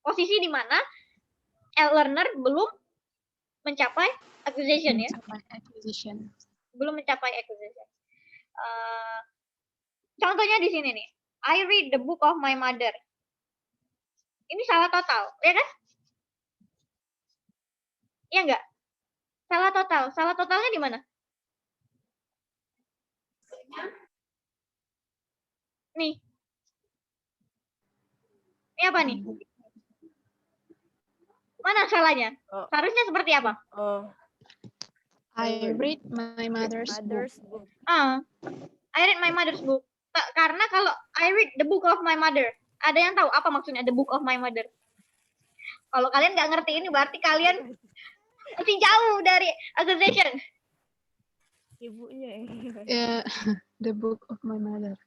posisi di mana learner belum mencapai acquisition ya. Belum mencapai acquisition. Contohnya di sini nih. I read the book of my mother. Ini salah total, ya kan? Iya enggak? Salah total. Salah totalnya di mana? Nih. Ini apa nih? Mana salahnya? Seharusnya seperti apa? I read my mother's book. I read my mother's book. Karena kalau I read the book of my mother, ada yang tahu apa maksudnya the book of my mother? Kalau kalian nggak ngerti ini, berarti kalian masih jauh dari acquisition. Ibunya. The book of my mother.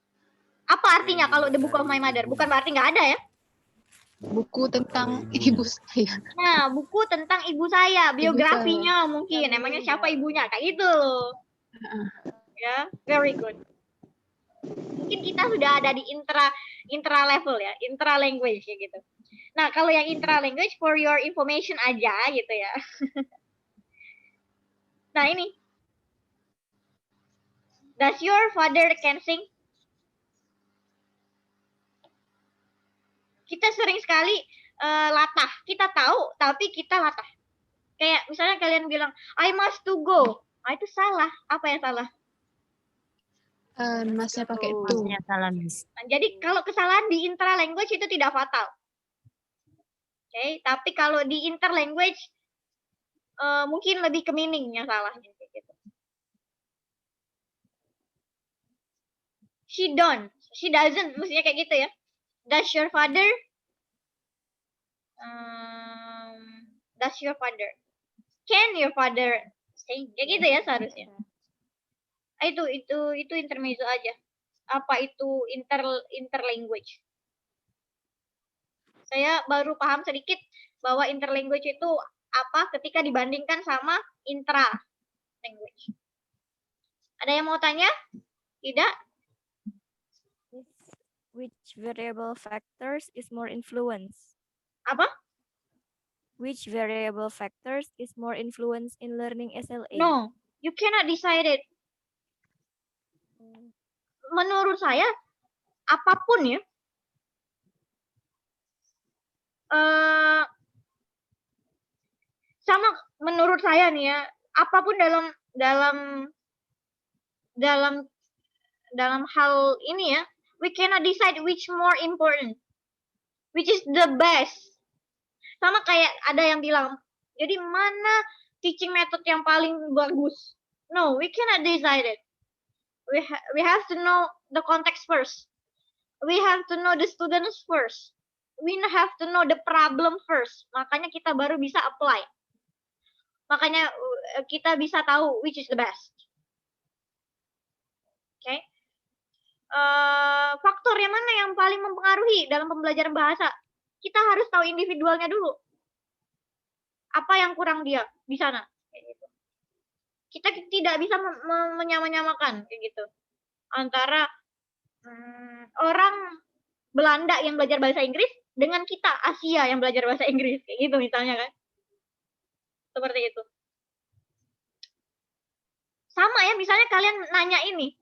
Apa artinya kalau the book of my mother? Bukan berarti nggak ada ya? Buku tentang ibu saya. Nah, buku tentang ibu saya, biografinya mungkin. Emangnya siapa ibunya? Kayak gitu loh. Ya, very good. Mungkin kita sudah ada di intra level ya, intra language ya gitu. Nah, kalau yang intra language for your information aja gitu ya. Nah, ini. Does your father can sing? Kita sering sekali latah. Kita tahu, tapi kita latah. Kayak misalnya kalian bilang, I must to go. Nah, itu salah. Apa yang salah? Masnya pakai to. Salah, Miss. Nah, jadi kalau kesalahan di intra language itu tidak fatal. Oke, tapi kalau di inter language mungkin lebih ke meaning-nya salahnya gitu. She don't, she doesn't, mestinya kayak gitu ya. Does your father? Does your father? Can your father sing? Kayak gitu ya seharusnya. Itu intermezzo aja. Apa itu interlanguage? Saya baru paham sedikit bahwa interlanguage itu apa ketika dibandingkan sama intra language. Ada yang mau tanya? Tidak? Which variable factors is more influence? Apa? Which variable factors is more influence in learning SLA? No, you cannot decide it. Menurut saya, apapun ya, sama menurut saya nih ya, apapun dalam hal ini ya, we cannot decide which more important, which is the best. Sama kayak ada yang bilang, jadi mana teaching method yang paling bagus? No, we cannot decide it. We have to know the context first. We have to know the students first. We have to know the problem first. Makanya kita baru bisa apply. Makanya kita bisa tahu which is the best. Oke. Faktor yang mana yang paling mempengaruhi dalam pembelajaran bahasa? Kita harus tahu individualnya dulu. Apa yang kurang dia di sana? Kayak gitu. Kita tidak bisa menyamakan kayak gitu antara orang Belanda yang belajar bahasa Inggris dengan kita Asia yang belajar bahasa Inggris kayak gitu misalnya kan. Seperti itu. Sama ya, misalnya kalian nanya ini.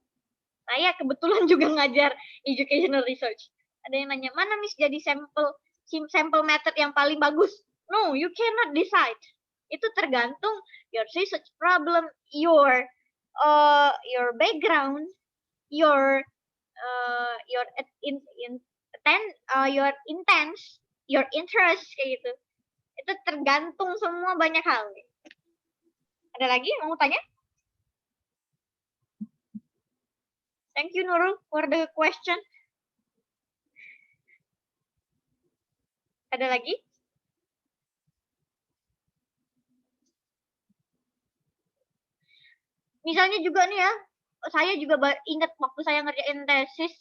Saya kebetulan juga ngajar educational research. Ada yang nanya, mana Miss jadi sampel method yang paling bagus? No, you cannot decide. Itu tergantung your research problem, your background, your intense, your interest kayak gitu. Itu tergantung semua banyak hal. Ada lagi yang mau tanya? Thank you Nurul for the question. Ada lagi? Misalnya juga nih ya, saya juga ingat waktu saya ngerjain tesis,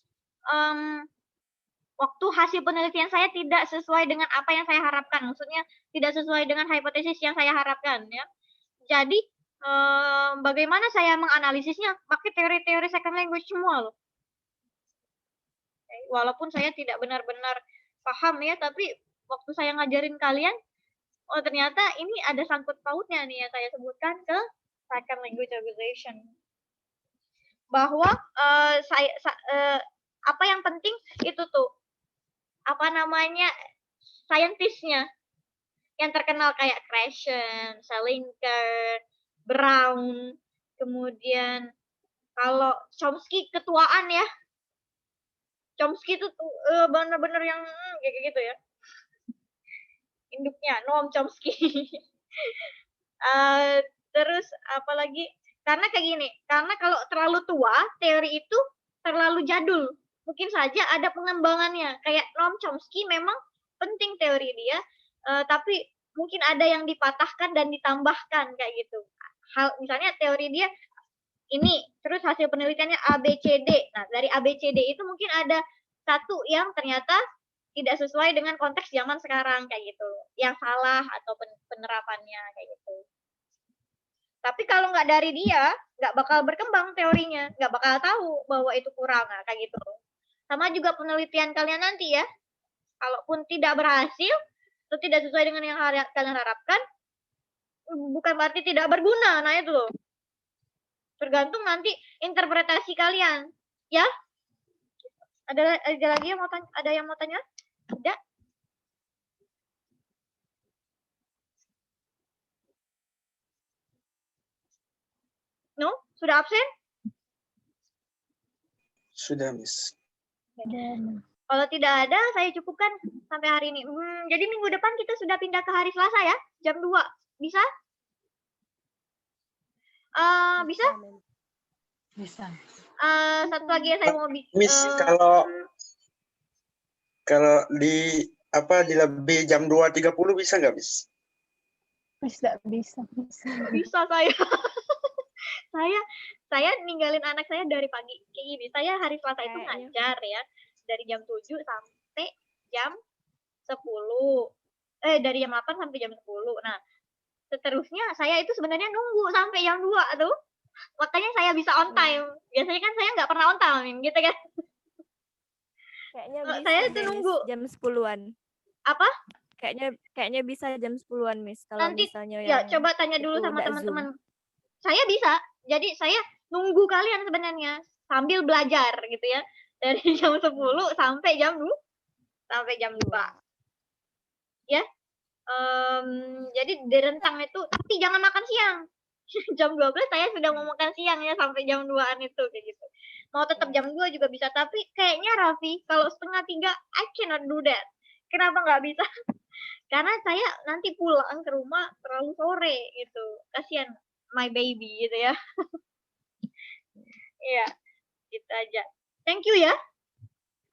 waktu hasil penelitian saya tidak sesuai dengan apa yang saya harapkan. Maksudnya tidak sesuai dengan hipotesis yang saya harapkan ya. Jadi bagaimana saya menganalisisnya? Pakai teori-teori second language semua loh. Walaupun saya tidak benar-benar paham ya, tapi waktu saya ngajarin kalian, oh ternyata ini ada sangkut pautnya nih yang saya sebutkan ke second language acquisition. Bahwa apa yang penting itu tuh, apa namanya, scientist-nya yang terkenal kayak Krashen, Salinker, Brown, kemudian kalau Chomsky ketuaan ya. Chomsky itu bener-bener yang kayak gitu ya. Induknya Noam Chomsky. Terus apalagi, karena kayak gini, karena kalau terlalu tua teori itu terlalu jadul, mungkin saja ada pengembangannya. Kayak Noam Chomsky memang penting teori dia, tapi mungkin ada yang dipatahkan dan ditambahkan kayak gitu. Hal misalnya teori dia ini, terus hasil penelitiannya ABCD. Nah, dari ABCD itu mungkin ada satu yang ternyata tidak sesuai dengan konteks zaman sekarang kayak gitu, yang salah atau penerapannya kayak gitu. Tapi kalau nggak dari dia, nggak bakal berkembang teorinya, nggak bakal tahu bahwa itu kurang kayak gitu. Sama juga penelitian kalian nanti ya, kalaupun tidak berhasil atau tidak sesuai dengan yang kalian harapkan, bukan berarti tidak berguna. Nah itu loh, tergantung nanti interpretasi kalian, ya. Ada lagi yang mau tanya? Ada yang mau tanya? Tidak? No? Sudah absen? Sudah, Miss. Kalau tidak ada, saya cukupkan sampai hari ini. Jadi minggu depan kita sudah pindah ke hari Selasa ya, jam 2. Bisa? Bisa? Bisa. Satu lagi yang saya mau Miss, kalau di lebih jam 2.30 bisa nggak, Miss? Bisa. Bisa saya. saya ninggalin anak saya dari pagi kayak gini. Saya hari Selasa itu ngajar ya, dari jam 7 sampai jam 10. Dari jam 8 sampai jam 10. Nah, seterusnya saya itu sebenarnya nunggu sampai jam 2 tuh. Makanya saya bisa on time. Biasanya kan saya nggak pernah on time gitu kan. Kayaknya bisa saya itu deh, nunggu Miss, jam 10-an. Apa? Kayaknya bisa jam 10-an, Miss. Kalau Nanti misalnya ya yang coba tanya dulu itu sama nggak teman-teman. Zoom. Saya bisa. Jadi saya nunggu kalian sebenarnya sambil belajar gitu ya. Dari jam 10 sampai jam 2. Sampai jam 2. Ya. Jadi di rentang itu, tapi jangan makan siang. Jam 12 saya sudah mau makan siang ya, sampai jam 2-an itu kayak gitu. Mau tetap jam 2 juga bisa, tapi kayaknya Raffi kalau 2:30 I cannot do that. Kenapa nggak bisa? Karena saya nanti pulang ke rumah terlalu sore gitu. Kasihan my baby gitu ya. Iya, gitu aja. Thank you ya.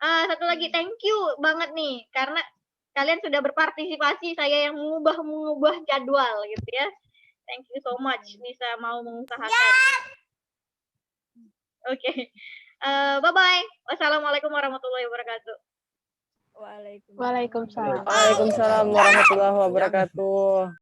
Satu lagi thank you banget nih karena kalian sudah berpartisipasi, saya yang mengubah jadwal gitu ya. Thank you so much bisa mau mengusahakan. Oke. Bye-bye. Wassalamualaikum warahmatullahi wabarakatuh. Waalaikumsalam. Waalaikumsalam warahmatullahi wabarakatuh.